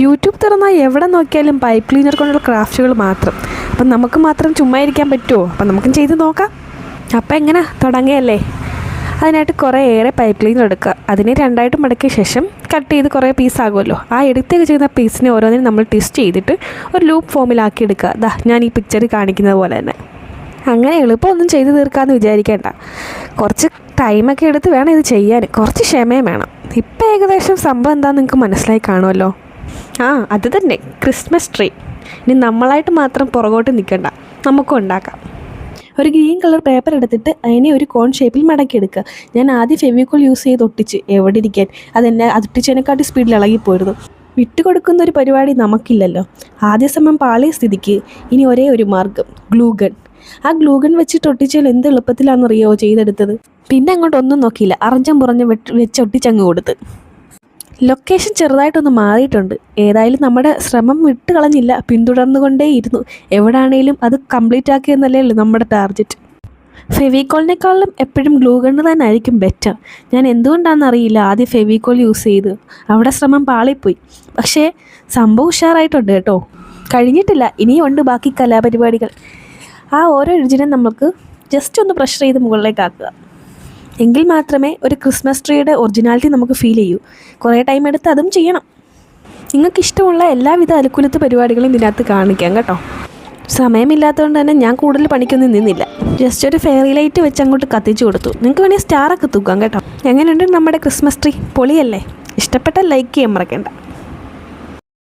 YouTube തുറന്നാൽ എവിടെ നോക്കിയാലും പൈപ്പ് ക്ലീനർ കൊണ്ടുള്ള ക്രാഫ്റ്റുകൾ മാത്രം. അപ്പം നമുക്ക് മാത്രം ചുമ്മാ ഇരിക്കാൻ പറ്റുമോ? അപ്പം നമുക്കും ചെയ്ത് നോക്കാം. അപ്പം എങ്ങനെ തുടങ്ങിയല്ലേ? അതിനായിട്ട് ഏറെ പൈപ്പ് ക്ലീനർ എടുക്കുക. അതിനെ രണ്ടായിട്ട് മടക്കിയ ശേഷം കട്ട് ചെയ്ത് കുറേ പീസാകുമല്ലോ. ആ എടുത്തൊക്കെ ചെയ്യുന്ന പീസിനെ ഓരോന്നിനും നമ്മൾ ട്വിസ്റ്റ് ചെയ്തിട്ട് ഒരു ലൂപ്പ് ഫോമിലാക്കി എടുക്കുക. ഞാൻ ഈ പിക്ചറിൽ കാണിക്കുന്നത് പോലെ തന്നെ. അങ്ങനെ എളുപ്പമൊന്നും ചെയ്ത് തീർക്കാമെന്ന് വിചാരിക്കേണ്ട. കുറച്ച് ടൈമൊക്കെ എടുത്ത് വേണം ഇത് ചെയ്യാൻ. കുറച്ച് ക്ഷമയും വേണം. ഇപ്പം ഏകദേശം സംഭവം എന്താണെന്ന് നിങ്ങൾക്ക് മനസ്സിലായി കാണുമല്ലോ. അത് തന്നെ, ക്രിസ്മസ് ട്രീ. ഇനി നമ്മളായിട്ട് മാത്രം പുറകോട്ട് നിൽക്കണ്ട, നമുക്കും ഉണ്ടാക്കാം. ഒരു ഗ്രീൻ കളർ പേപ്പർ എടുത്തിട്ട് അതിനെ ഒരു കോൺ ഷേപ്പിൽ മടക്കിയെടുക്കുക. ഞാൻ ആദ്യം ഫെവിക്കോൾ യൂസ് ചെയ്ത് ഒട്ടിച്ച് എവിടെ ഇരിക്കാൻ, അതെന്നെ ഒട്ടിച്ചതിനെക്കാട്ടി സ്പീഡിൽ ഇളകിപ്പോയിരുന്നു. വിട്ടുകൊടുക്കുന്ന ഒരു പരിപാടി നമുക്കില്ലല്ലോ. ആദ്യ സമയം പാളിയ സ്ഥിതിക്ക് ഇനി ഒരേ ഒരു മാർഗ്ഗം, ഗ്ലൂഗൺ. ആ ഗ്ലൂഗൺ വെച്ചിട്ട് ഒട്ടിച്ചാൽ എന്ത് എളുപ്പത്തിലാണെന്നറിയോ ചെയ്തെടുത്തത്. പിന്നെ അങ്ങോട്ട് ഒന്നും നോക്കിയില്ല, അറഞ്ചം പുറഞ്ഞ് വെച്ചൊട്ടിച്ചങ്ങ് കൊടുത്ത്. ലൊക്കേഷൻ ചെറുതായിട്ടൊന്ന് മാറിയിട്ടുണ്ട്. ഏതായാലും നമ്മുടെ ശ്രമം വിട്ട് കളഞ്ഞില്ല, പിന്തുടർന്നുകൊണ്ടേയിരുന്നു. എവിടെയാണേലും അത് കംപ്ലീറ്റ് ആക്കിയെന്നല്ലേ നമ്മുടെ ടാർഗറ്റ്. ഫെവിക്കോളിനേക്കാളും എപ്പോഴും ഗ്ലൂഗണ്ണ് തന്നെ ആയിരിക്കും ബെറ്റർ. ഞാൻ എന്തുകൊണ്ടാണെന്നറിയില്ല ആദ്യം ഫെവിക്കോൾ യൂസ് ചെയ്ത്. അവിടെ ശ്രമം പാളിപ്പോയി. പക്ഷേ സംഭവം ഉഷാറായിട്ടുണ്ട് കേട്ടോ. കഴിഞ്ഞിട്ടില്ല, ഇനിയും ഉണ്ട് ബാക്കി കലാപരിപാടികൾ. ആ ഓരോ എഡ്ജിനെ നമുക്ക് ജസ്റ്റ് ഒന്ന് പ്രഷർ ചെയ്ത് മുകളിലേക്ക് ആക്കുക. എങ്കിൽ മാത്രമേ ഒരു ക്രിസ്മസ് ട്രീയുടെ ഒറിജിനാലിറ്റി നമുക്ക് ഫീൽ ചെയ്യൂ. കുറേ ടൈം എടുത്ത് അതും ചെയ്യണം. നിങ്ങൾക്കിഷ്ടമുള്ള എല്ലാവിധ അനുകൂലത്തെ പരിപാടികളും ഇതിനകത്ത് കാണിക്കാം കേട്ടോ. സമയമില്ലാത്തതുകൊണ്ട് തന്നെ ഞാൻ കൂടുതൽ പണിക്കൊന്നും നിന്നില്ല. ജസ്റ്റ് ഒരു ഫെയറി ലൈറ്റ് വെച്ച് അങ്ങോട്ട് കത്തിച്ചു കൊടുത്തു. നിങ്ങൾക്ക് വേണമെങ്കിൽ സ്റ്റാറൊക്കെ തൂക്കാം കേട്ടോ. എങ്ങനെയുണ്ട് നമ്മുടെ ക്രിസ്മസ് ട്രീ? പൊളിയല്ലേ? ഇഷ്ടപ്പെട്ടാൽ ലൈക്ക് ചെയ്യാൻ മറക്കണ്ട.